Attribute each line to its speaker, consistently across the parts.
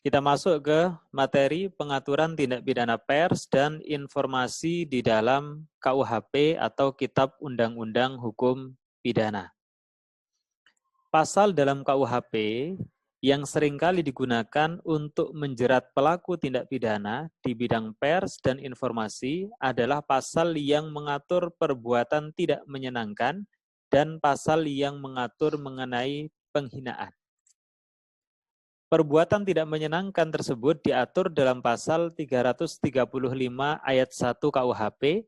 Speaker 1: Kita masuk ke materi pengaturan tindak pidana pers dan informasi di dalam KUHP atau Kitab Undang-Undang Hukum Pidana. Pasal dalam KUHP yang seringkali digunakan untuk menjerat pelaku tindak pidana di bidang pers dan informasi adalah pasal yang mengatur perbuatan tidak menyenangkan dan pasal yang mengatur mengenai penghinaan. Perbuatan tidak menyenangkan tersebut diatur dalam pasal 335 ayat 1 KUHP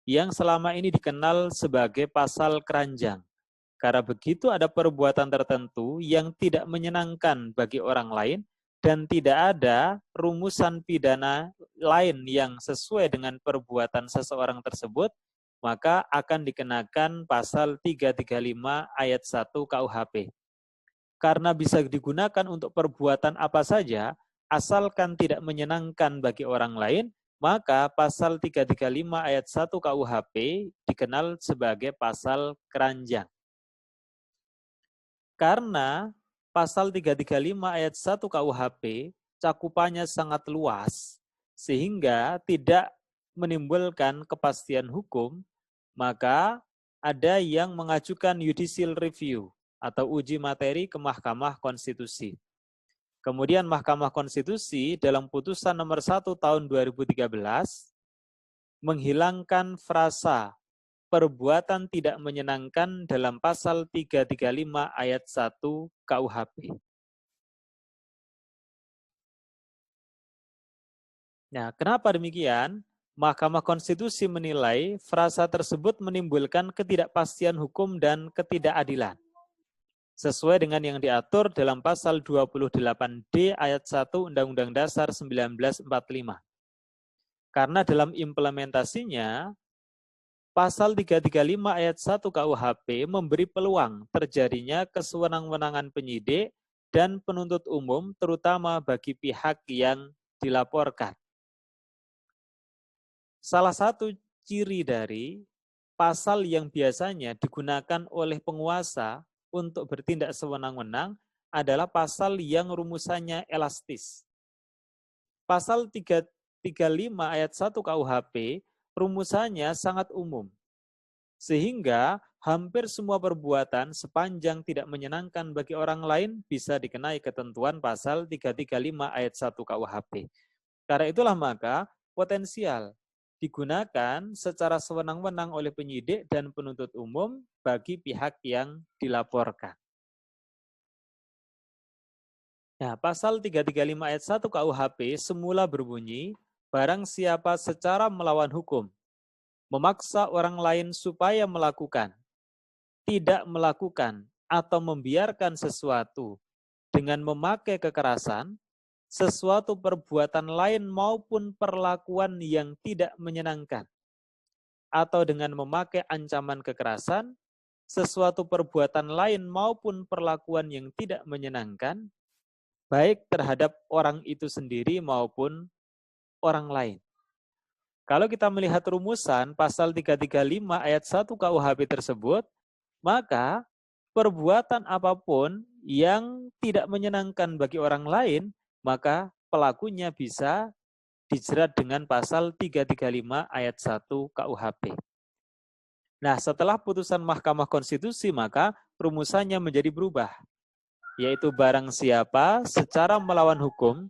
Speaker 1: yang selama ini dikenal sebagai pasal keranjang. Karena begitu ada perbuatan tertentu yang tidak menyenangkan bagi orang lain dan tidak ada rumusan pidana lain yang sesuai dengan perbuatan seseorang tersebut, maka akan dikenakan pasal 335 ayat 1 KUHP. Karena bisa digunakan untuk perbuatan apa saja, asalkan tidak menyenangkan bagi orang lain, maka pasal 335 ayat 1 KUHP dikenal sebagai pasal keranjang. Karena pasal 335 ayat 1 KUHP cakupannya sangat luas, sehingga tidak menimbulkan kepastian hukum, maka ada yang mengajukan judicial review atau uji materi ke Mahkamah Konstitusi. Kemudian Mahkamah Konstitusi dalam putusan nomor 1 tahun 2013 menghilangkan frasa perbuatan tidak menyenangkan dalam pasal 335 ayat 1 KUHP. Nah, kenapa demikian? Mahkamah Konstitusi menilai frasa tersebut menimbulkan ketidakpastian hukum dan ketidakadilan. Sesuai dengan yang diatur dalam pasal 28D ayat 1 Undang-Undang Dasar 1945. Karena dalam implementasinya, pasal 335 ayat 1 KUHP memberi peluang terjadinya kesewenang-wenangan penyidik dan penuntut umum terutama bagi pihak yang dilaporkan. Salah satu ciri dari pasal yang biasanya digunakan oleh penguasa untuk bertindak sewenang-wenang adalah pasal yang rumusannya elastis. Pasal 335 ayat 1 KUHP rumusannya sangat umum, sehingga hampir semua perbuatan sepanjang tidak menyenangkan bagi orang lain bisa dikenai ketentuan pasal 335 ayat 1 KUHP. Karena itulah maka potensial digunakan secara sewenang-wenang oleh penyidik dan penuntut umum bagi pihak yang dilaporkan. Nah, pasal 335 ayat 1 KUHP semula berbunyi, barang siapa secara melawan hukum memaksa orang lain supaya melakukan, tidak melakukan, atau membiarkan sesuatu dengan memakai kekerasan, sesuatu perbuatan lain maupun perlakuan yang tidak menyenangkan, atau dengan memakai ancaman kekerasan, sesuatu perbuatan lain maupun perlakuan yang tidak menyenangkan, baik terhadap orang itu sendiri maupun orang lain. Kalau kita melihat rumusan pasal 335 ayat 1 KUHP tersebut, maka perbuatan apapun yang tidak menyenangkan bagi orang lain, maka pelakunya bisa dijerat dengan pasal 335 ayat 1 KUHP. Nah, setelah putusan Mahkamah Konstitusi, maka rumusannya menjadi berubah, yaitu barang siapa secara melawan hukum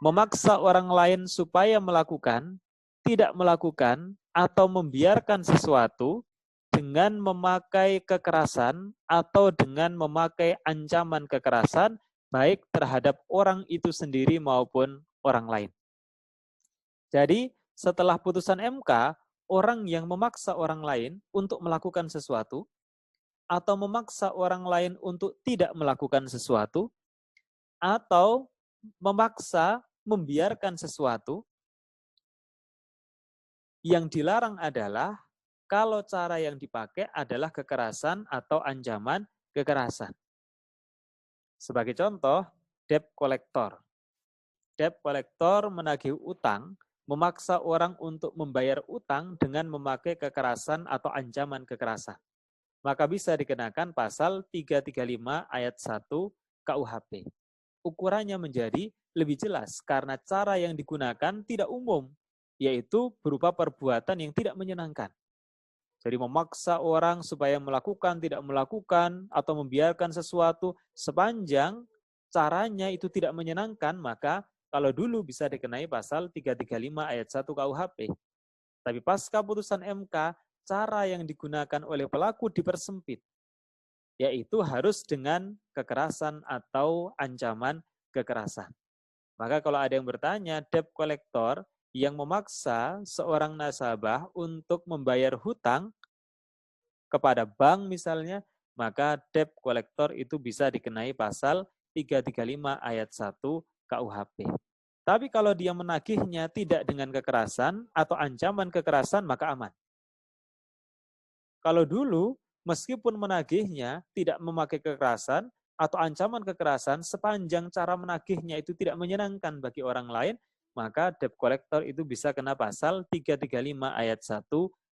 Speaker 1: memaksa orang lain supaya melakukan, tidak melakukan, atau membiarkan sesuatu dengan memakai kekerasan atau dengan memakai ancaman kekerasan, baik terhadap orang itu sendiri maupun orang lain. Jadi, setelah putusan MK, orang yang memaksa orang lain untuk melakukan sesuatu, atau memaksa orang lain untuk tidak melakukan sesuatu, atau memaksa membiarkan sesuatu, yang dilarang adalah kalau cara yang dipakai adalah kekerasan atau ancaman kekerasan. Sebagai contoh, debt collector. Debt collector menagih utang, memaksa orang untuk membayar utang dengan memakai kekerasan atau ancaman kekerasan. Maka bisa dikenakan pasal 335 ayat 1 KUHP. ukurannya menjadi lebih jelas karena cara yang digunakan tidak umum, yaitu berupa perbuatan yang tidak menyenangkan. Jadi memaksa orang supaya melakukan, tidak melakukan, atau membiarkan sesuatu sepanjang caranya itu tidak menyenangkan, maka kalau dulu bisa dikenai pasal 335 ayat 1 KUHP. Tapi pasca putusan MK, cara yang digunakan oleh pelaku dipersempit, yaitu harus dengan kekerasan atau ancaman kekerasan. Maka kalau ada yang bertanya, debt collector yang memaksa seorang nasabah untuk membayar hutang kepada bank misalnya, maka debt collector itu bisa dikenai pasal 335 ayat 1 KUHP. Tapi kalau dia menagihnya tidak dengan kekerasan atau ancaman kekerasan, maka aman. Kalau dulu, meskipun menagihnya tidak memakai kekerasan atau ancaman kekerasan, sepanjang cara menagihnya itu tidak menyenangkan bagi orang lain, maka debt collector itu bisa kena pasal 335 ayat 1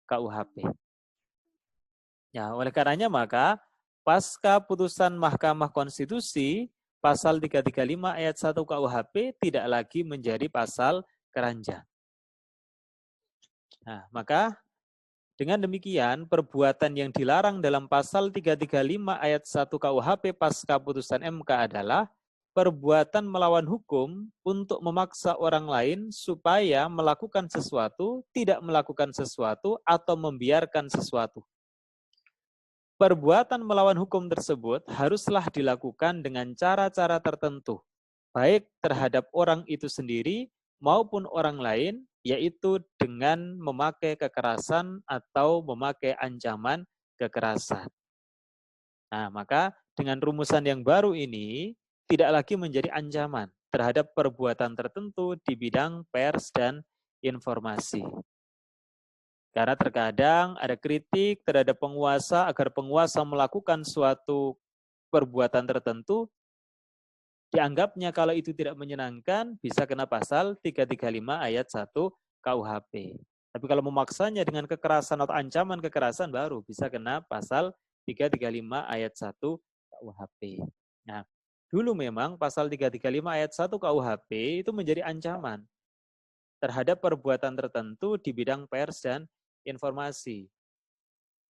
Speaker 1: KUHP. Ya, oleh karenanya maka pasca putusan Mahkamah Konstitusi pasal 335 ayat 1 KUHP tidak lagi menjadi pasal keranjang. Nah, maka dengan demikian perbuatan yang dilarang dalam pasal 335 ayat 1 KUHP pasca putusan MK adalah perbuatan melawan hukum untuk memaksa orang lain supaya melakukan sesuatu, tidak melakukan sesuatu, atau membiarkan sesuatu. Perbuatan melawan hukum tersebut haruslah dilakukan dengan cara-cara tertentu, baik terhadap orang itu sendiri maupun orang lain, yaitu dengan memakai kekerasan atau memakai ancaman kekerasan. Nah, maka dengan rumusan yang baru ini, tidak lagi menjadi ancaman terhadap perbuatan tertentu di bidang pers dan informasi. Karena terkadang ada kritik terhadap penguasa agar penguasa melakukan suatu perbuatan tertentu, dianggapnya kalau itu tidak menyenangkan bisa kena pasal 335 ayat 1 KUHP. Tapi kalau memaksanya dengan kekerasan atau ancaman kekerasan baru bisa kena pasal 335 ayat 1 KUHP. Nah, dulu memang pasal 335 ayat 1 KUHP itu menjadi ancaman terhadap perbuatan tertentu di bidang pers dan informasi.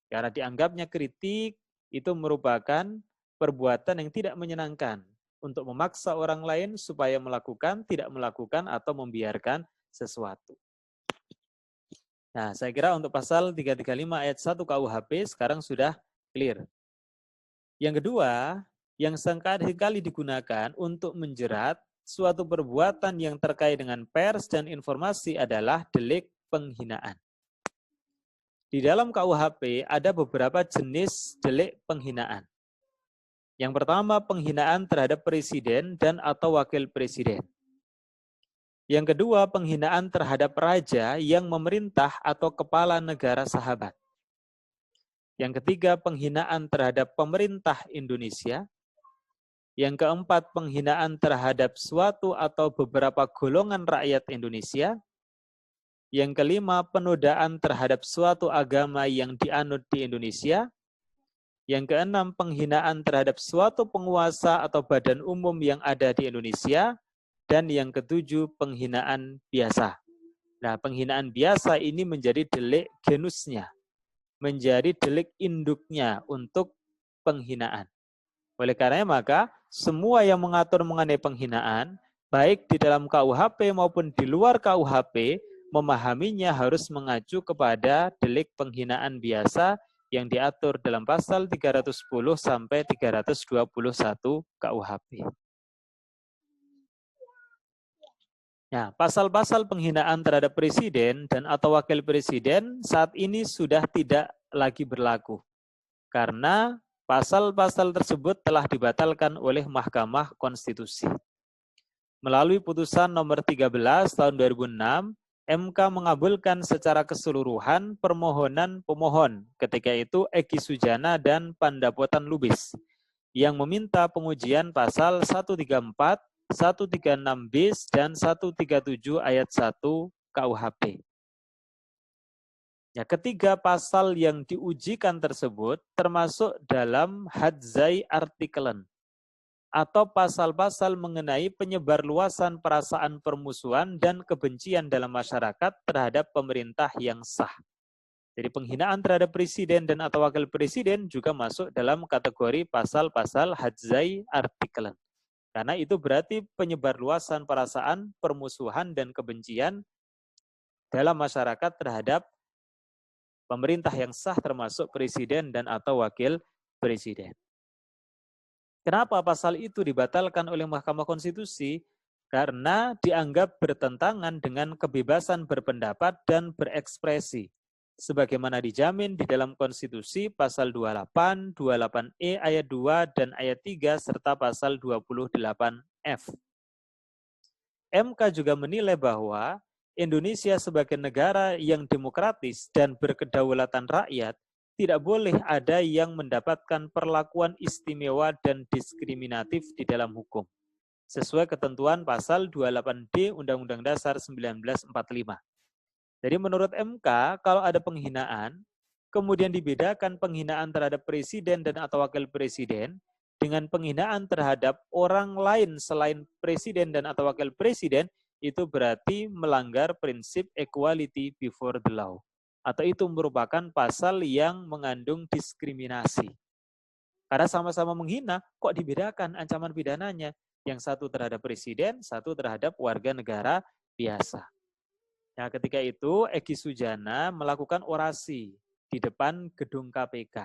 Speaker 1: Karena dianggapnya kritik itu merupakan perbuatan yang tidak menyenangkan untuk memaksa orang lain supaya melakukan, tidak melakukan, atau membiarkan sesuatu. Nah, saya kira untuk pasal 335 ayat 1 KUHP sekarang sudah clear. Yang kedua, yang seringkali digunakan untuk menjerat suatu perbuatan yang terkait dengan pers dan informasi adalah delik penghinaan. Di dalam KUHP ada beberapa jenis delik penghinaan. Yang pertama, penghinaan terhadap presiden dan atau wakil presiden. Yang kedua, penghinaan terhadap raja yang memerintah atau kepala negara sahabat. Yang ketiga, penghinaan terhadap pemerintah Indonesia. Yang keempat, penghinaan terhadap suatu atau beberapa golongan rakyat Indonesia. Yang kelima, penodaan terhadap suatu agama yang dianut di Indonesia. Yang keenam, penghinaan terhadap suatu penguasa atau badan umum yang ada di Indonesia. Dan yang ketujuh, penghinaan biasa. Nah, penghinaan biasa ini menjadi delik genusnya, menjadi delik induknya untuk penghinaan. Oleh karenanya maka, semua yang mengatur mengenai penghinaan, baik di dalam KUHP maupun di luar KUHP, memahaminya harus mengacu kepada delik penghinaan biasa yang diatur dalam pasal 310 sampai 321 KUHP. Nah, pasal-pasal penghinaan terhadap presiden dan atau wakil presiden saat ini sudah tidak lagi berlaku. Karena pasal-pasal tersebut telah dibatalkan oleh Mahkamah Konstitusi. Melalui putusan nomor 13 tahun 2006, MK mengabulkan secara keseluruhan permohonan pemohon, ketika itu Eki Sujana dan Pandapotan Lubis, yang meminta pengujian pasal 134, 136 bis, dan 137 ayat 1 KUHP. Ya, ketiga pasal yang diujikan tersebut termasuk dalam hadzai artikelen atau pasal-pasal mengenai penyebarluasan perasaan permusuhan dan kebencian dalam masyarakat terhadap pemerintah yang sah. Jadi penghinaan terhadap presiden dan atau wakil presiden juga masuk dalam kategori pasal-pasal hadzai artikelen. Karena itu berarti penyebarluasan perasaan permusuhan dan kebencian dalam masyarakat terhadap pemerintah yang sah termasuk presiden dan atau wakil presiden. Kenapa pasal itu dibatalkan oleh Mahkamah Konstitusi? Karena dianggap bertentangan dengan kebebasan berpendapat dan berekspresi, sebagaimana dijamin di dalam Konstitusi pasal 28, 28E ayat 2 dan ayat 3 serta pasal 28F. MK juga menilai bahwa Indonesia sebagai negara yang demokratis dan berkedaulatan rakyat tidak boleh ada yang mendapatkan perlakuan istimewa dan diskriminatif di dalam hukum, sesuai ketentuan pasal 28D Undang-Undang Dasar 1945. Jadi menurut MK, kalau ada penghinaan, kemudian dibedakan penghinaan terhadap presiden dan atau wakil presiden dengan penghinaan terhadap orang lain selain presiden dan atau wakil presiden, itu berarti melanggar prinsip equality before the law. Atau itu merupakan pasal yang mengandung diskriminasi. Karena sama-sama menghina, kok dibedakan ancaman pidananya? Yang satu terhadap presiden, satu terhadap warga negara biasa. Nah, ketika itu Egy Sujana melakukan orasi di depan gedung KPK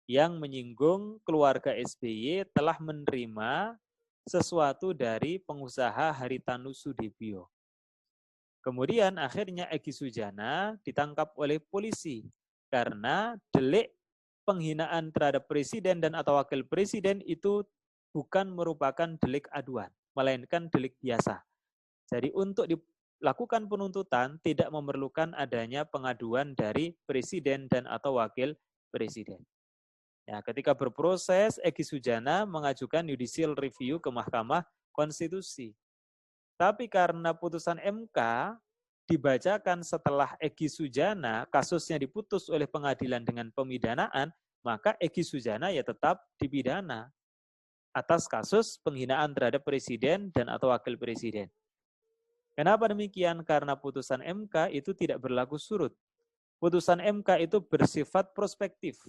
Speaker 1: yang menyinggung keluarga SBY telah menerima sesuatu dari pengusaha Haritanu Sudibyo. Kemudian akhirnya Egy Sujana ditangkap oleh polisi karena delik penghinaan terhadap presiden dan atau wakil presiden itu bukan merupakan delik aduan, melainkan delik biasa. Jadi untuk dilakukan penuntutan tidak memerlukan adanya pengaduan dari presiden dan atau wakil presiden. Ya, ketika berproses, Egy Sujana mengajukan judicial review ke Mahkamah Konstitusi. Tapi karena putusan MK dibacakan setelah Egy Sujana, kasusnya diputus oleh pengadilan dengan pemidanaan, maka Egy Sujana ya tetap dipidana atas kasus penghinaan terhadap presiden dan atau wakil presiden. Kenapa demikian? Karena putusan MK itu tidak berlaku surut. Putusan MK itu bersifat prospektif,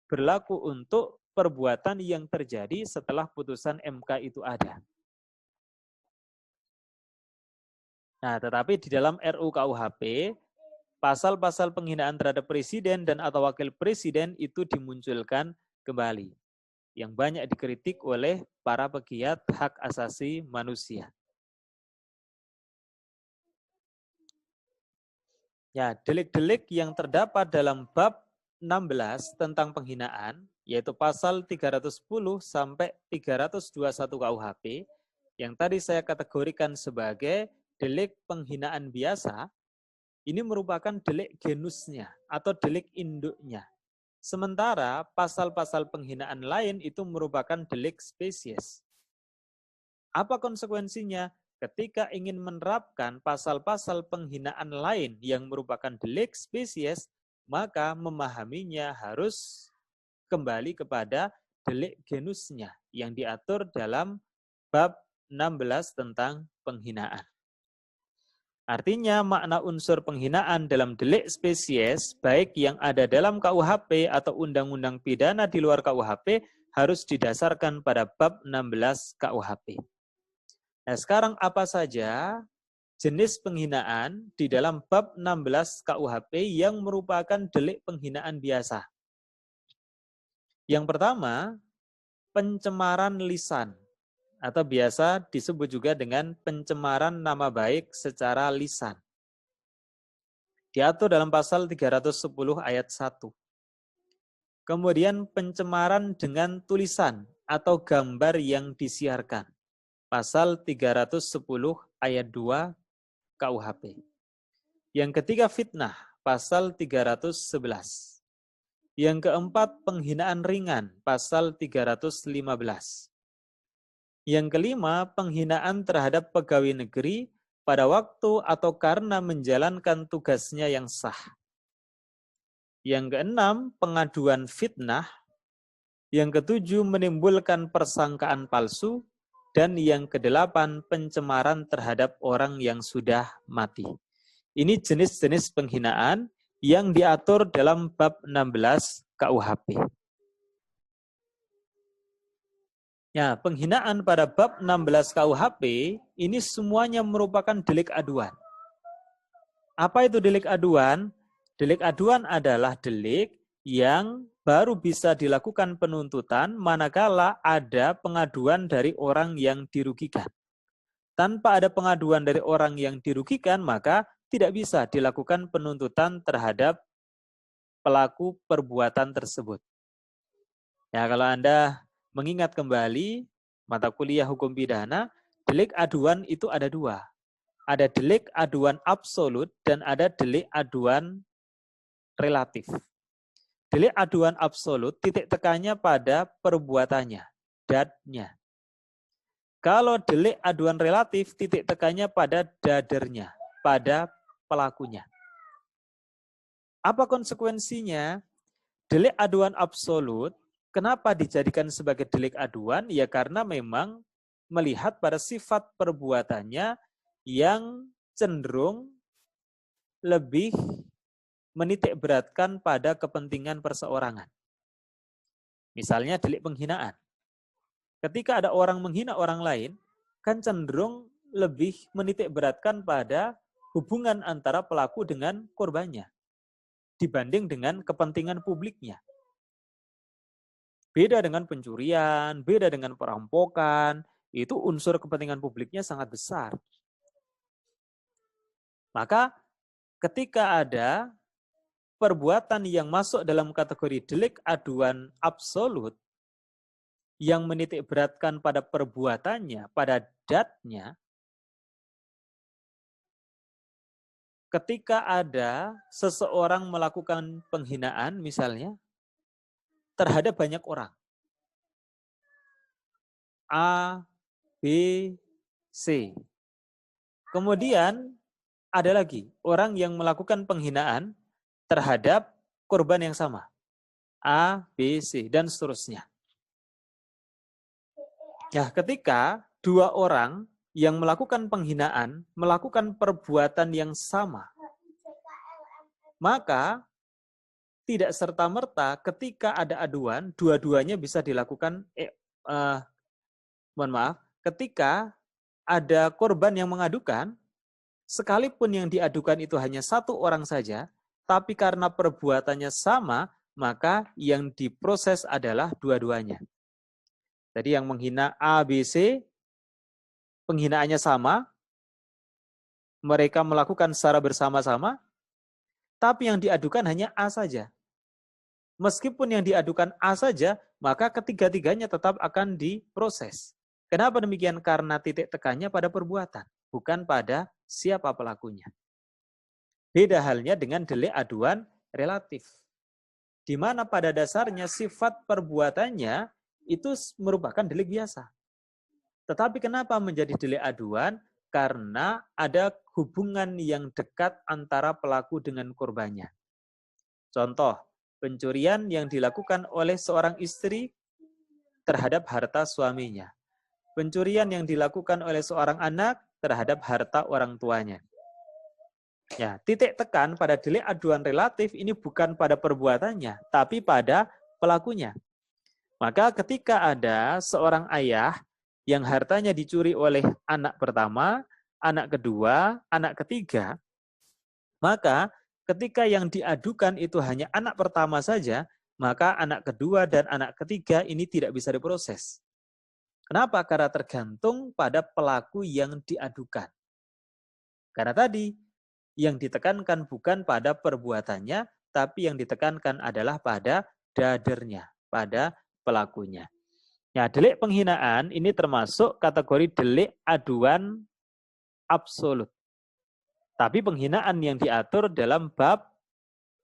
Speaker 1: berlaku untuk perbuatan yang terjadi setelah putusan MK itu ada. Nah, tetapi di dalam RUU KUHP, pasal-pasal penghinaan terhadap presiden dan atau wakil presiden itu dimunculkan kembali, yang banyak dikritik oleh para pegiat hak asasi manusia. Ya, delik-delik yang terdapat dalam bab 16 tentang penghinaan, yaitu pasal 310 sampai 321 KUHP, yang tadi saya kategorikan sebagai delik penghinaan biasa, ini merupakan delik genusnya atau delik induknya. Sementara pasal-pasal penghinaan lain itu merupakan delik spesies. Apa konsekuensinya? Ketika ingin menerapkan pasal-pasal penghinaan lain yang merupakan delik spesies, maka memahaminya harus kembali kepada delik genusnya yang diatur dalam bab 16 tentang penghinaan. Artinya makna unsur penghinaan dalam delik spesies, baik yang ada dalam KUHP atau undang-undang pidana di luar KUHP, harus didasarkan pada bab 16 KUHP. Nah, sekarang apa saja jenis penghinaan di dalam bab 16 KUHP yang merupakan delik penghinaan biasa? Yang pertama, pencemaran lisan, atau biasa disebut juga dengan pencemaran nama baik secara lisan. Diatur dalam pasal 310 ayat 1. Kemudian pencemaran dengan tulisan atau gambar yang disiarkan. Pasal 310 ayat 2 KUHP. Yang ketiga fitnah, pasal 311. Yang keempat penghinaan ringan, pasal 315. Yang kelima, penghinaan terhadap pegawai negeri pada waktu atau karena menjalankan tugasnya yang sah. Yang keenam, pengaduan fitnah. Yang ketujuh, menimbulkan persangkaan palsu. Dan yang kedelapan, pencemaran terhadap orang yang sudah mati. Ini jenis-jenis penghinaan yang diatur dalam bab 16 KUHP. Ya, penghinaan pada bab 16 KUHP ini semuanya merupakan delik aduan. Apa itu delik aduan? Delik aduan adalah delik yang baru bisa dilakukan penuntutan manakala ada pengaduan dari orang yang dirugikan. Tanpa ada pengaduan dari orang yang dirugikan, maka tidak bisa dilakukan penuntutan terhadap pelaku perbuatan tersebut. Ya, kalau Anda mengingat kembali mata kuliah hukum pidana, delik aduan itu ada dua. Ada delik aduan absolut dan ada delik aduan relatif. Delik aduan absolut titik tekannya pada perbuatannya, datnya. Kalau delik aduan relatif titik tekannya pada dadernya, pada pelakunya. Apa konsekuensinya? Delik aduan absolut, kenapa dijadikan sebagai delik aduan? Ya karena memang melihat pada sifat perbuatannya yang cenderung lebih menitik beratkan pada kepentingan perseorangan. Misalnya delik penghinaan. Ketika ada orang menghina orang lain, kan cenderung lebih menitik beratkan pada hubungan antara pelaku dengan korbannya dibanding dengan kepentingan publiknya. Beda dengan pencurian, beda dengan perampokan, itu unsur kepentingan publiknya sangat besar. Maka ketika ada perbuatan yang masuk dalam kategori delik aduan absolut yang menitik beratkan pada perbuatannya, pada datnya, ketika ada seseorang melakukan penghinaan misalnya terhadap banyak orang, A, B, C. Kemudian ada lagi orang yang melakukan penghinaan terhadap korban yang sama. A, B, C, dan seterusnya. Ya, ketika dua orang yang melakukan penghinaan, melakukan perbuatan yang sama, maka tidak serta-merta ketika ada aduan, dua-duanya bisa dilakukan, ketika ada korban yang mengadukan, sekalipun yang diadukan itu hanya satu orang saja, tapi karena perbuatannya sama, maka yang diproses adalah dua-duanya. Jadi yang menghina A, B, C, penghinaannya sama, mereka melakukan secara bersama-sama, tapi yang diadukan hanya A saja. Meskipun yang diadukan A saja, maka ketiga-tiganya tetap akan diproses. Kenapa demikian? Karena titik tekannya pada perbuatan, bukan pada siapa pelakunya. Beda halnya dengan delik aduan relatif, di mana pada dasarnya sifat perbuatannya itu merupakan delik biasa. Tetapi kenapa menjadi delik aduan? Karena ada hubungan yang dekat antara pelaku dengan korbannya. Contoh, pencurian yang dilakukan oleh seorang istri terhadap harta suaminya. Pencurian yang dilakukan oleh seorang anak terhadap harta orang tuanya. Ya, titik tekan pada delik aduan relatif ini bukan pada perbuatannya, tapi pada pelakunya. Maka ketika ada seorang ayah yang hartanya dicuri oleh anak pertama, anak kedua, anak ketiga, maka ketika yang diadukan itu hanya anak pertama saja, maka anak kedua dan anak ketiga ini tidak bisa diproses. Kenapa? Karena tergantung pada pelaku yang diadukan. Karena tadi, yang ditekankan bukan pada perbuatannya, tapi yang ditekankan adalah pada dadernya, pada pelakunya. Ya, delik penghinaan ini termasuk kategori delik aduan absolut. Tapi penghinaan yang diatur dalam bab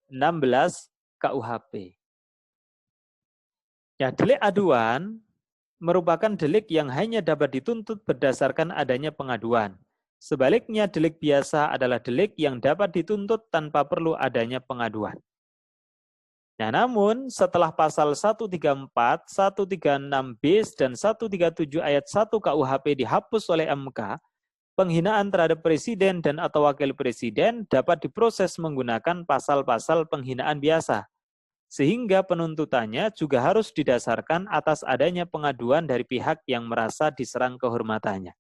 Speaker 1: 16 KUHP. Ya, delik aduan merupakan delik yang hanya dapat dituntut berdasarkan adanya pengaduan. Sebaliknya, delik biasa adalah delik yang dapat dituntut tanpa perlu adanya pengaduan. Nah, namun setelah pasal 134, 136B, dan 137 ayat 1 KUHP dihapus oleh MK, penghinaan terhadap presiden dan atau wakil presiden dapat diproses menggunakan pasal-pasal penghinaan biasa. Sehingga penuntutannya juga harus didasarkan atas adanya pengaduan dari pihak yang merasa diserang kehormatannya.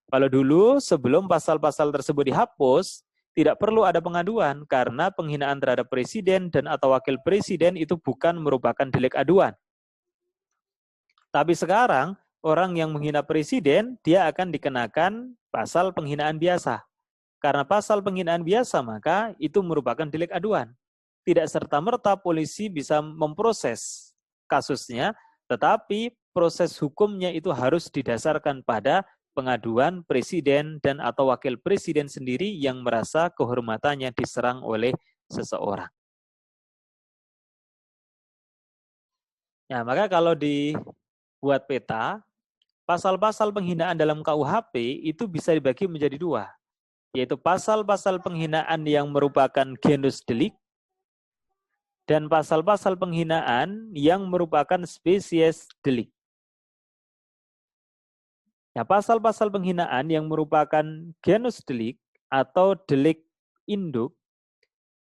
Speaker 1: Kalau dulu sebelum pasal-pasal tersebut dihapus, tidak perlu ada pengaduan karena penghinaan terhadap presiden dan atau wakil presiden itu bukan merupakan delik aduan. Tapi sekarang orang yang menghina presiden, dia akan dikenakan pasal penghinaan biasa. Karena pasal penghinaan biasa, maka itu merupakan delik aduan. Tidak serta-merta polisi bisa memproses kasusnya, tetapi proses hukumnya itu harus didasarkan pada pengaduan presiden dan atau wakil presiden sendiri yang merasa kehormatannya diserang oleh seseorang. Nah, maka kalau dibuat peta, pasal-pasal penghinaan dalam KUHP itu bisa dibagi menjadi dua, yaitu pasal-pasal penghinaan yang merupakan genus delik dan pasal-pasal penghinaan yang merupakan spesies delik. Nah, pasal-pasal penghinaan yang merupakan genus delik atau delik induk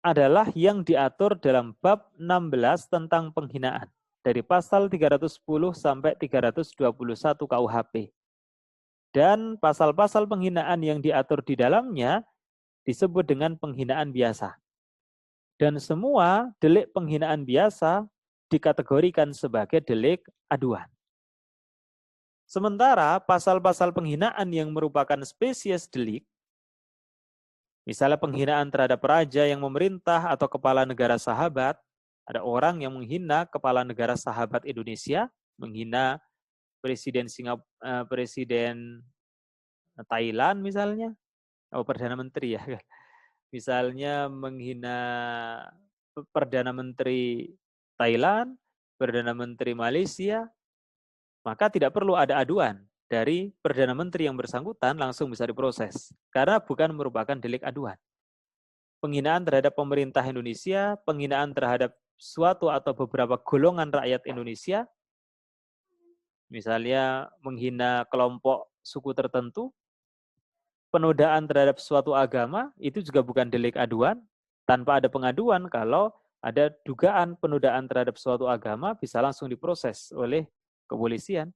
Speaker 1: adalah yang diatur dalam bab 16 tentang penghinaan dari pasal 310 sampai 321 KUHP. Dan pasal-pasal penghinaan yang diatur di dalamnya disebut dengan penghinaan biasa. Dan semua delik penghinaan biasa dikategorikan sebagai delik aduan. Sementara pasal-pasal penghinaan yang merupakan spesies delik, misalnya penghinaan terhadap raja yang memerintah atau kepala negara sahabat, ada orang yang menghina kepala negara sahabat Indonesia, menghina presiden presiden Thailand misalnya, Perdana Menteri ya, misalnya menghina Perdana Menteri Thailand, Perdana Menteri Malaysia, maka tidak perlu ada aduan dari Perdana Menteri yang bersangkutan langsung bisa diproses. Karena bukan merupakan delik aduan. Penghinaan terhadap pemerintah Indonesia, penghinaan terhadap suatu atau beberapa golongan rakyat Indonesia, misalnya menghina kelompok suku tertentu, penodaan terhadap suatu agama, itu juga bukan delik aduan, tanpa ada pengaduan kalau ada dugaan penodaan terhadap suatu agama bisa langsung diproses oleh kepolisian.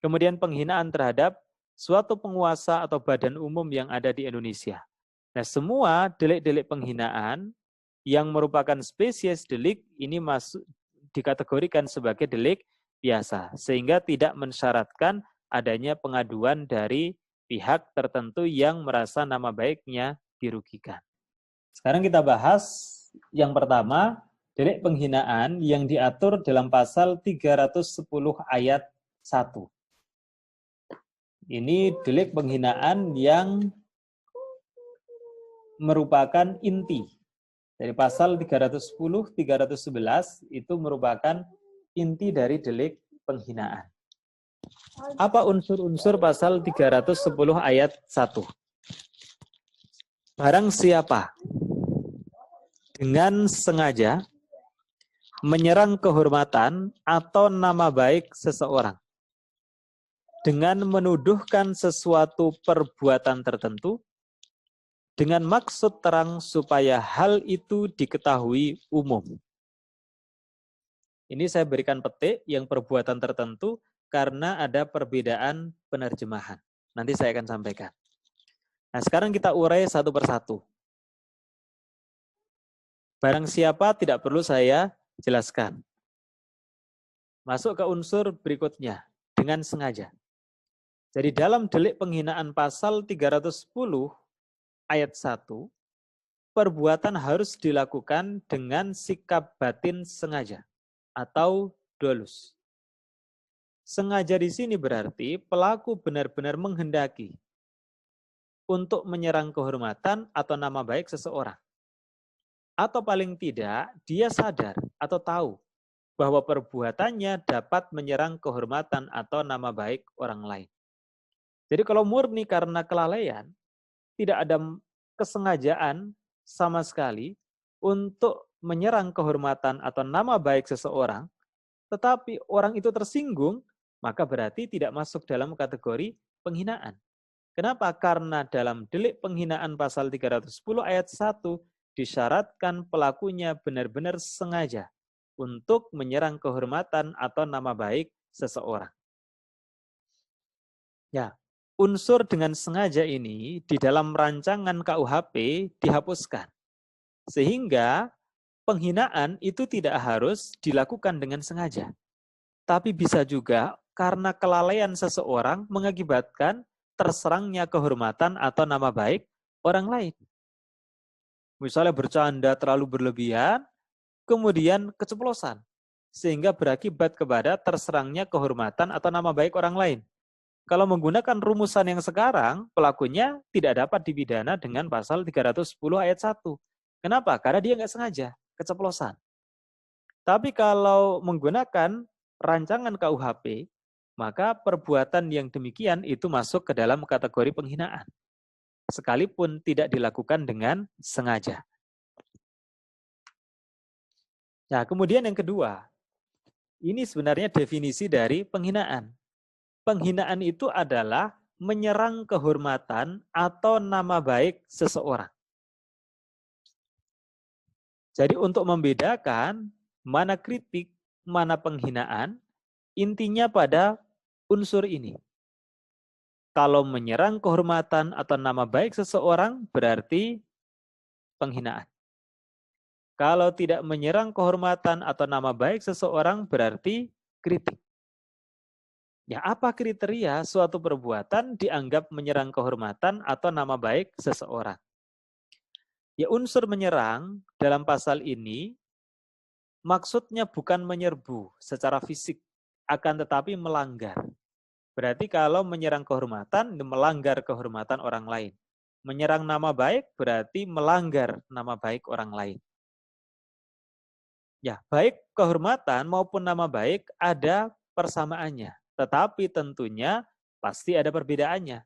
Speaker 1: Kemudian penghinaan terhadap suatu penguasa atau badan umum yang ada di Indonesia. Nah, semua delik-delik penghinaan yang merupakan spesies delik ini masuk dikategorikan sebagai delik biasa, sehingga tidak mensyaratkan adanya pengaduan dari pihak tertentu yang merasa nama baiknya dirugikan. Sekarang kita bahas yang pertama, delik penghinaan yang diatur dalam pasal 310 ayat 1. Ini delik penghinaan yang merupakan inti. Dari pasal 310, 311 itu merupakan inti dari delik penghinaan. Apa unsur-unsur pasal 310 ayat 1? Barang siapa dengan sengaja menyerang kehormatan atau nama baik seseorang dengan menuduhkan sesuatu perbuatan tertentu dengan maksud terang supaya hal itu diketahui umum. Ini saya berikan petik yang perbuatan tertentu karena ada perbedaan penerjemahan. Nanti saya akan sampaikan. Nah, sekarang kita urai satu persatu. Barang siapa tidak perlu saya jelaskan. Masuk ke unsur berikutnya, dengan sengaja. Jadi dalam delik penghinaan pasal 310 ayat 1, perbuatan harus dilakukan dengan sikap batin sengaja atau dolus. Sengaja di sini berarti pelaku benar-benar menghendaki untuk menyerang kehormatan atau nama baik seseorang. Atau paling tidak, dia sadar atau tahu bahwa perbuatannya dapat menyerang kehormatan atau nama baik orang lain. Jadi kalau murni karena kelalaian, tidak ada kesengajaan sama sekali untuk menyerang kehormatan atau nama baik seseorang, tetapi orang itu tersinggung, maka berarti tidak masuk dalam kategori penghinaan. Kenapa? Karena dalam delik penghinaan pasal 310 ayat 1 disyaratkan pelakunya benar-benar sengaja untuk menyerang kehormatan atau nama baik seseorang. Ya, unsur dengan sengaja ini di dalam rancangan KUHP dihapuskan. Sehingga penghinaan itu tidak harus dilakukan dengan sengaja. Tapi bisa juga karena kelalaian seseorang mengakibatkan terserangnya kehormatan atau nama baik orang lain. Misalnya bercanda terlalu berlebihan, kemudian keceplosan, sehingga berakibat kepada terserangnya kehormatan atau nama baik orang lain. Kalau menggunakan rumusan yang sekarang, pelakunya tidak dapat dipidana dengan pasal 310 ayat 1. Kenapa? Karena dia nggak sengaja, keceplosan. Tapi kalau menggunakan rancangan KUHP, maka perbuatan yang demikian itu masuk ke dalam kategori penghinaan. Sekalipun tidak dilakukan dengan sengaja. Nah, kemudian yang kedua, ini sebenarnya definisi dari penghinaan. Penghinaan itu adalah menyerang kehormatan atau nama baik seseorang. Jadi untuk membedakan mana kritik, mana penghinaan, intinya pada unsur ini. Kalau menyerang kehormatan atau nama baik seseorang berarti penghinaan. Kalau tidak menyerang kehormatan atau nama baik seseorang berarti kritik. Ya, apa kriteria suatu perbuatan dianggap menyerang kehormatan atau nama baik seseorang? Ya, unsur menyerang dalam pasal ini maksudnya bukan menyerbu secara fisik, akan tetapi melanggar. Berarti kalau menyerang kehormatan, melanggar kehormatan orang lain. Menyerang nama baik berarti melanggar nama baik orang lain. Ya, baik kehormatan maupun nama baik ada persamaannya. Tetapi tentunya pasti ada perbedaannya.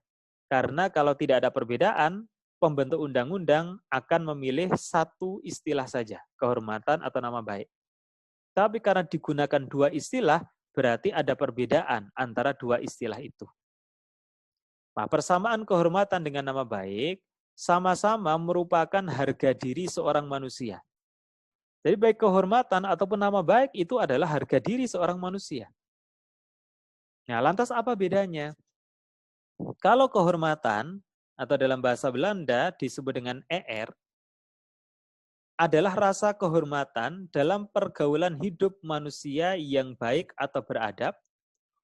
Speaker 1: Karena kalau tidak ada perbedaan, pembentuk undang-undang akan memilih satu istilah saja, kehormatan atau nama baik. Tapi karena digunakan dua istilah, berarti ada perbedaan antara dua istilah itu. Nah, persamaan kehormatan dengan nama baik sama-sama merupakan harga diri seorang manusia. Jadi baik kehormatan ataupun nama baik itu adalah harga diri seorang manusia. Nah, lantas apa bedanya? Kalau kehormatan atau dalam bahasa Belanda disebut dengan eer, adalah rasa kehormatan dalam pergaulan hidup manusia yang baik atau beradab.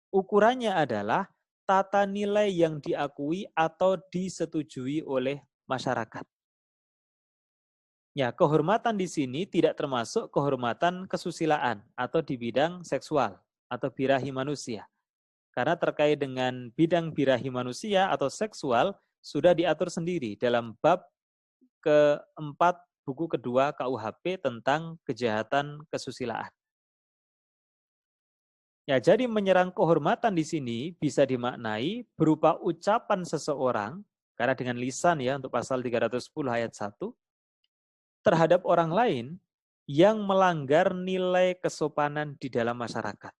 Speaker 1: Ukurannya adalah tata nilai yang diakui atau disetujui oleh masyarakat. Ya, kehormatan di sini tidak termasuk kehormatan kesusilaan atau di bidang seksual atau birahi manusia. Karena terkait dengan bidang birahi manusia atau seksual sudah diatur sendiri dalam bab keempat buku kedua KUHP tentang kejahatan kesusilaan. Ya, jadi menyerang kehormatan di sini bisa dimaknai berupa ucapan seseorang, karena dengan lisan ya untuk pasal 310 ayat 1, terhadap orang lain yang melanggar nilai kesopanan di dalam masyarakat.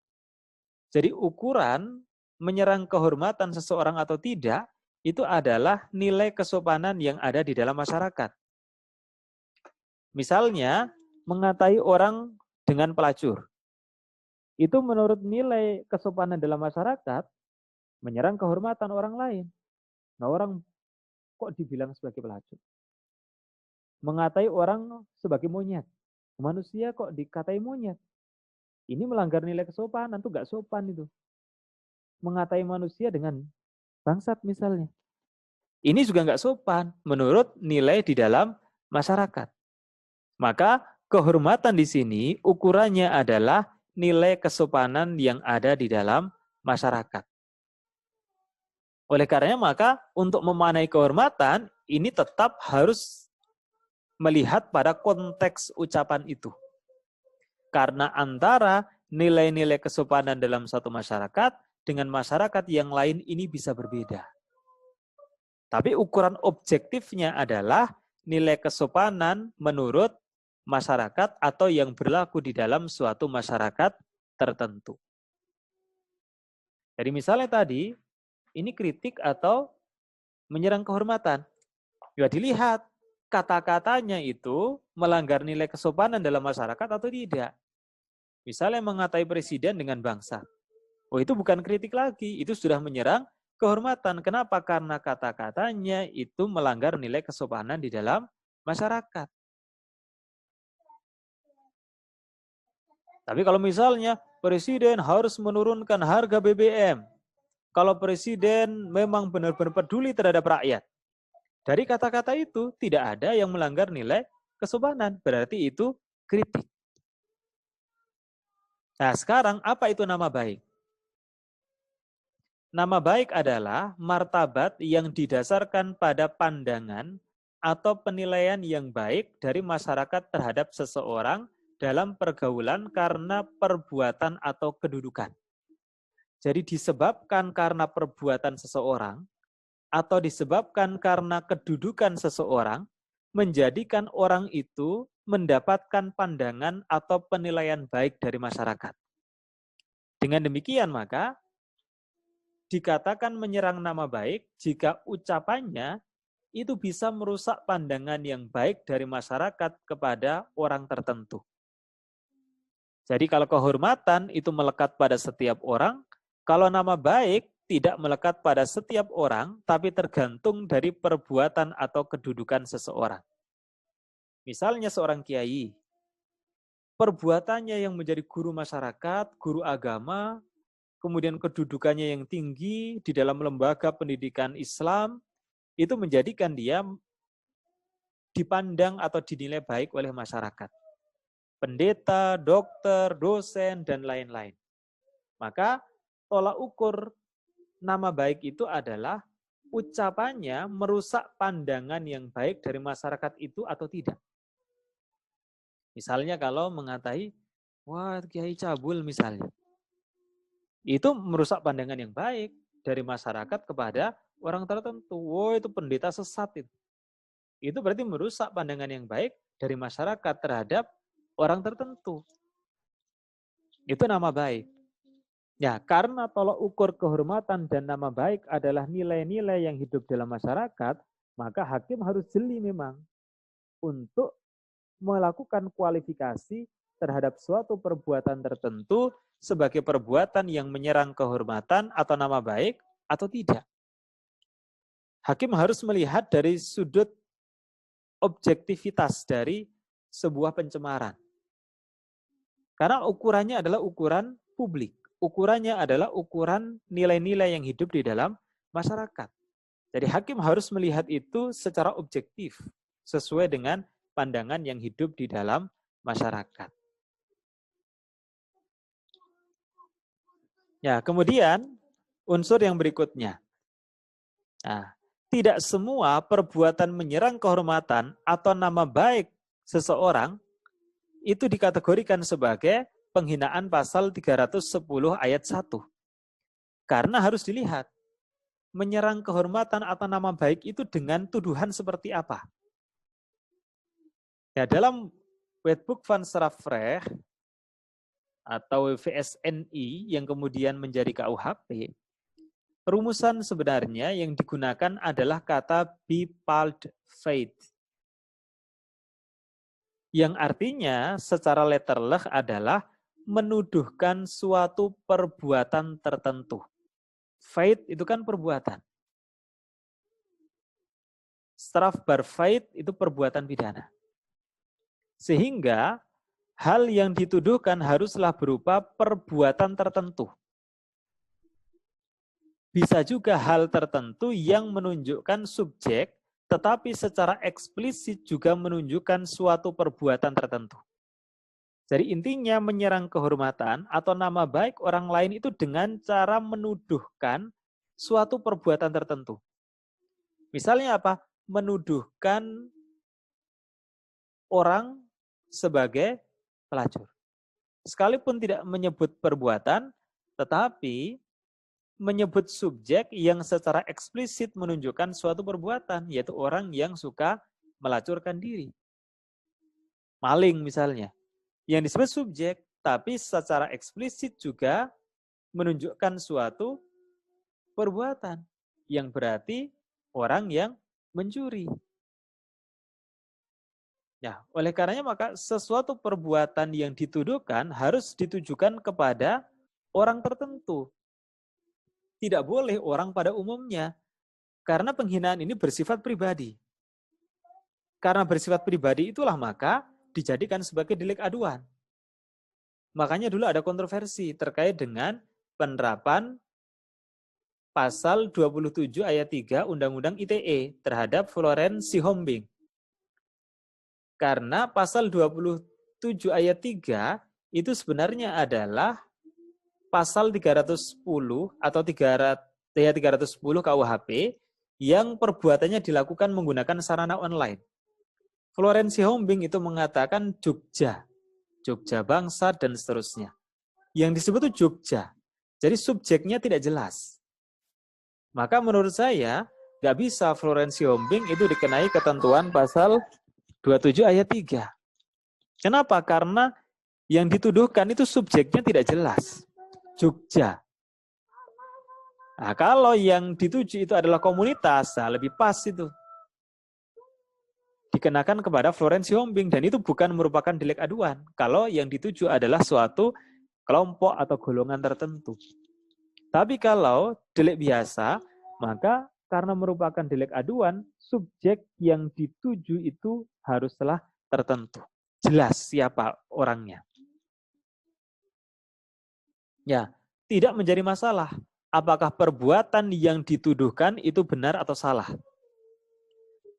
Speaker 1: Jadi ukuran menyerang kehormatan seseorang atau tidak, itu adalah nilai kesopanan yang ada di dalam masyarakat. Misalnya, mengatai orang dengan pelacur. Itu menurut nilai kesopanan dalam masyarakat, menyerang kehormatan orang lain. Nah, orang kok dibilang sebagai pelacur? Mengatai orang sebagai monyet. Manusia kok dikatai monyet? Ini melanggar nilai kesopanan, itu nggak sopan itu. Mengatai manusia dengan bangsat misalnya. Ini juga nggak sopan menurut nilai di dalam masyarakat. Maka kehormatan di sini ukurannya adalah nilai kesopanan yang ada di dalam masyarakat. Oleh karenanya maka untuk memaknai kehormatan ini tetap harus melihat pada konteks ucapan itu. Karena antara nilai-nilai kesopanan dalam satu masyarakat dengan masyarakat yang lain ini bisa berbeda. Tapi ukuran objektifnya adalah nilai kesopanan menurut masyarakat atau yang berlaku di dalam suatu masyarakat tertentu. Jadi misalnya tadi, ini kritik atau menyerang kehormatan. Ya dilihat, kata-katanya itu melanggar nilai kesopanan dalam masyarakat atau tidak. Misalnya mengatai presiden dengan bangsa. Oh itu bukan kritik lagi, itu sudah menyerang kehormatan. Kenapa? Karena kata-katanya itu melanggar nilai kesopanan di dalam masyarakat. Tapi kalau misalnya presiden harus menurunkan harga BBM, kalau presiden memang benar-benar peduli terhadap rakyat, dari kata-kata itu tidak ada yang melanggar nilai kesopanan, berarti itu kritik. Nah sekarang apa itu nama baik? Nama baik adalah martabat yang didasarkan pada pandangan atau penilaian yang baik dari masyarakat terhadap seseorang dalam pergaulan karena perbuatan atau kedudukan. Jadi disebabkan karena perbuatan seseorang atau disebabkan karena kedudukan seseorang menjadikan orang itu mendapatkan pandangan atau penilaian baik dari masyarakat. Dengan demikian maka dikatakan menyerang nama baik jika ucapannya itu bisa merusak pandangan yang baik dari masyarakat kepada orang tertentu. Jadi kalau kehormatan itu melekat pada setiap orang, kalau nama baik tidak melekat pada setiap orang, tapi tergantung dari perbuatan atau kedudukan seseorang. Misalnya seorang kiai, perbuatannya yang menjadi guru masyarakat, guru agama, kemudian kedudukannya yang tinggi di dalam lembaga pendidikan Islam, itu menjadikan dia dipandang atau dinilai baik oleh masyarakat. Pendeta, dokter, dosen, dan lain-lain. Maka tolak ukur nama baik itu adalah ucapannya merusak pandangan yang baik dari masyarakat itu atau tidak. Misalnya kalau mengatai, wah kiai cabul misalnya. Itu merusak pandangan yang baik dari masyarakat kepada orang tertentu. Wah itu pendeta sesat itu. Itu berarti merusak pandangan yang baik dari masyarakat terhadap orang tertentu. Itu nama baik. Ya, karena tolak ukur kehormatan dan nama baik adalah nilai-nilai yang hidup dalam masyarakat, maka hakim harus jeli memang untuk melakukan kualifikasi terhadap suatu perbuatan tertentu sebagai perbuatan yang menyerang kehormatan atau nama baik atau tidak. Hakim harus melihat dari sudut objektivitas dari sebuah pencemaran. Karena ukurannya adalah ukuran publik. Ukurannya adalah ukuran nilai-nilai yang hidup di dalam masyarakat. Jadi hakim harus melihat itu secara objektif, sesuai dengan pandangan yang hidup di dalam masyarakat. Ya, kemudian unsur yang berikutnya. Nah, tidak semua perbuatan menyerang kehormatan atau nama baik seseorang itu dikategorikan sebagai penghinaan pasal 310 ayat 1. Karena harus dilihat, menyerang kehormatan atau nama baik itu dengan tuduhan seperti apa. Ya, dalam Wetboek van Strafrecht atau VSNI yang kemudian menjadi KUHP, rumusan sebenarnya yang digunakan adalah kata bepaalde feit. Yang artinya secara letterlek adalah menuduhkan suatu perbuatan tertentu. Feit itu kan perbuatan. Strafbar feit itu perbuatan pidana. Sehingga hal yang dituduhkan haruslah berupa perbuatan tertentu. Bisa juga hal tertentu yang menunjukkan subjek, tetapi secara eksplisit juga menunjukkan suatu perbuatan tertentu. Jadi intinya menyerang kehormatan atau nama baik orang lain itu dengan cara menuduhkan suatu perbuatan tertentu. Misalnya apa? Menuduhkan orang sebagai pelacur. Sekalipun tidak menyebut perbuatan, tetapi menyebut subjek yang secara eksplisit menunjukkan suatu perbuatan, yaitu orang yang suka melacurkan diri. maling misalnya. Yang disebut subjek, tapi secara eksplisit juga menunjukkan suatu perbuatan yang berarti orang yang mencuri. Ya, oleh karenanya maka sesuatu perbuatan yang dituduhkan harus ditujukan kepada orang tertentu. Tidak boleh orang pada umumnya. Karena penghinaan ini bersifat pribadi. Karena bersifat pribadi itulah maka dijadikan sebagai delik aduan. Makanya dulu ada kontroversi terkait dengan penerapan pasal 27 ayat 3 Undang-Undang ITE terhadap Florence Sihombing. Karena pasal 27 ayat 3 itu sebenarnya adalah pasal 310 atau 310 KUHP yang perbuatannya dilakukan menggunakan sarana online. Florence Sihombing itu mengatakan Jogja bangsa dan seterusnya. Yang disebut itu Jogja. Jadi subjeknya tidak jelas. Maka menurut saya nggak bisa Florence Sihombing itu dikenai ketentuan pasal 27 ayat 3. Kenapa? Karena yang dituduhkan itu subjeknya tidak jelas. Jogja. Nah, kalau yang dituju itu adalah komunitas, nah lebih pas itu. Dikenakan kepada Florence Sihombing, dan itu bukan merupakan delik aduan kalau yang dituju adalah suatu kelompok atau golongan tertentu. Tapi kalau delik biasa, maka karena merupakan delik aduan, subjek yang dituju itu haruslah tertentu. Jelas siapa orangnya. Ya, tidak menjadi masalah apakah perbuatan yang dituduhkan itu benar atau salah.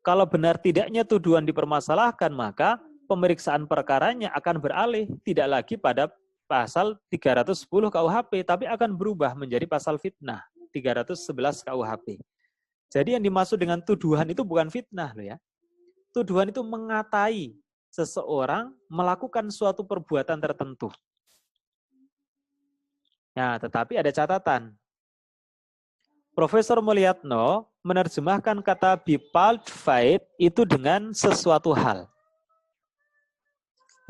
Speaker 1: Kalau benar tidaknya tuduhan dipermasalahkan, maka pemeriksaan perkaranya akan beralih tidak lagi pada pasal 310 KUHP, tapi akan berubah menjadi pasal fitnah 311 KUHP. Jadi yang dimaksud dengan tuduhan itu bukan fitnah loh ya. Tuduhan itu mengatai seseorang melakukan suatu perbuatan tertentu. Nah, tetapi ada catatan. Profesor Mulyatno menerjemahkan kata bepald feit itu dengan sesuatu hal.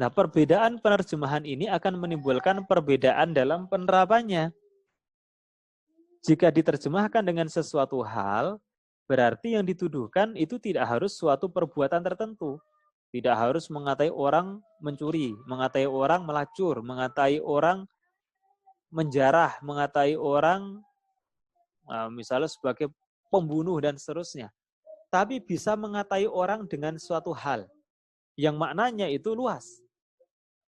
Speaker 1: Nah, perbedaan penerjemahan ini akan menimbulkan perbedaan dalam penerapannya. Jika diterjemahkan dengan sesuatu hal, berarti yang dituduhkan itu tidak harus suatu perbuatan tertentu. Tidak harus mengatai orang mencuri, mengatai orang melacur, mengatai orang menjarah, mengatai orang misalnya sebagai pembunuh dan seterusnya. Tapi bisa mengatai orang dengan suatu hal yang maknanya itu luas.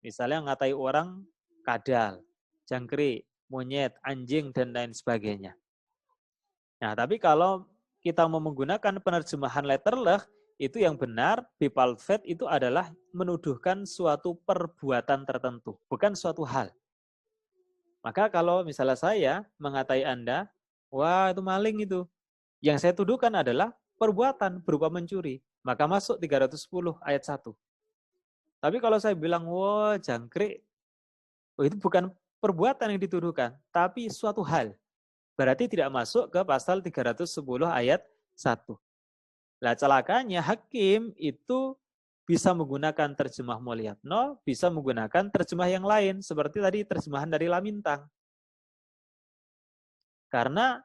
Speaker 1: Misalnya mengatai orang kadal, jangkrik, monyet, anjing, dan lain sebagainya. Nah, tapi kalau kita mau menggunakan penerjemahan letterleh, itu yang benar, bepald feit itu adalah menuduhkan suatu perbuatan tertentu, bukan suatu hal. Maka kalau misalnya saya mengatai Anda, wah itu maling itu. Yang saya tuduhkan adalah perbuatan berupa mencuri. Maka masuk 310 ayat 1. Tapi kalau saya bilang, wah jangkrik, itu bukan perbuatan yang dituduhkan, tapi suatu hal. Berarti tidak masuk ke pasal 310 ayat 1. Nah celakanya hakim itu bisa menggunakan terjemah Mulyatno, bisa menggunakan terjemah yang lain, seperti tadi terjemahan dari Lamintang. Karena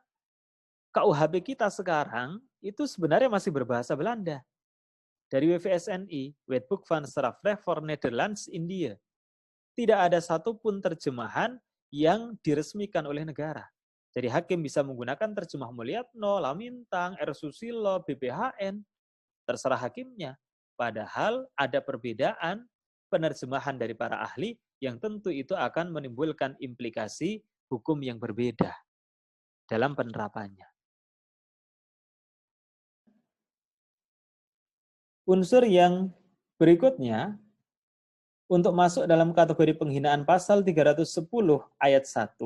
Speaker 1: KUHP kita sekarang itu sebenarnya masih berbahasa Belanda. Dari WVSNI, Wetboek van Strafrecht voor Nederlands India. Tidak ada satupun terjemahan yang diresmikan oleh negara. Jadi hakim bisa menggunakan terjemah Mulyatno, Lamintang, R. Susilo, BPHN, terserah hakimnya. Padahal ada perbedaan penerjemahan dari para ahli yang tentu itu akan menimbulkan implikasi hukum yang berbeda dalam penerapannya. Unsur yang berikutnya untuk masuk dalam kategori penghinaan pasal 310 ayat 1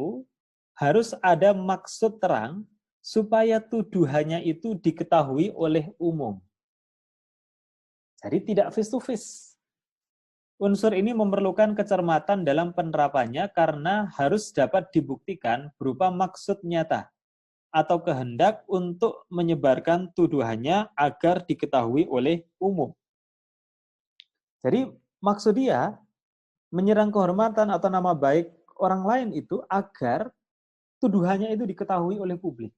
Speaker 1: harus ada maksud terang supaya tuduhannya itu diketahui oleh umum. Jadi tidak face to face. Unsur ini memerlukan kecermatan dalam penerapannya karena harus dapat dibuktikan berupa maksud nyata atau kehendak untuk menyebarkan tuduhannya agar diketahui oleh umum. Jadi Maksud dia menyerang kehormatan atau nama baik orang lain itu agar tuduhannya itu diketahui oleh publik.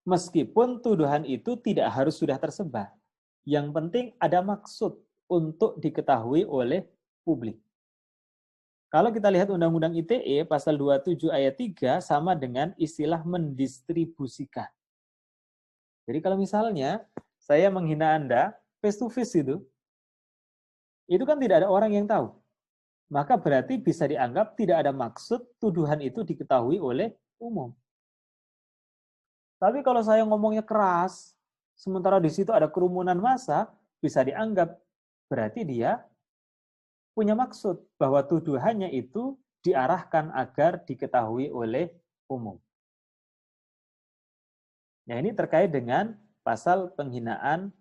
Speaker 1: Meskipun tuduhan itu tidak harus sudah tersebar. Yang penting ada maksud untuk diketahui oleh publik. Kalau kita lihat Undang-Undang ITE pasal 27 ayat 3 sama dengan istilah mendistribusikan. Jadi kalau misalnya saya menghina Anda face to face itu kan tidak ada orang yang tahu. Maka berarti bisa dianggap tidak ada maksud tuduhan itu diketahui oleh umum. Tapi kalau saya ngomongnya keras, sementara di situ ada kerumunan massa, bisa dianggap berarti dia punya maksud bahwa tuduhannya itu diarahkan agar diketahui oleh umum. Nah, ini terkait dengan pasal penghinaan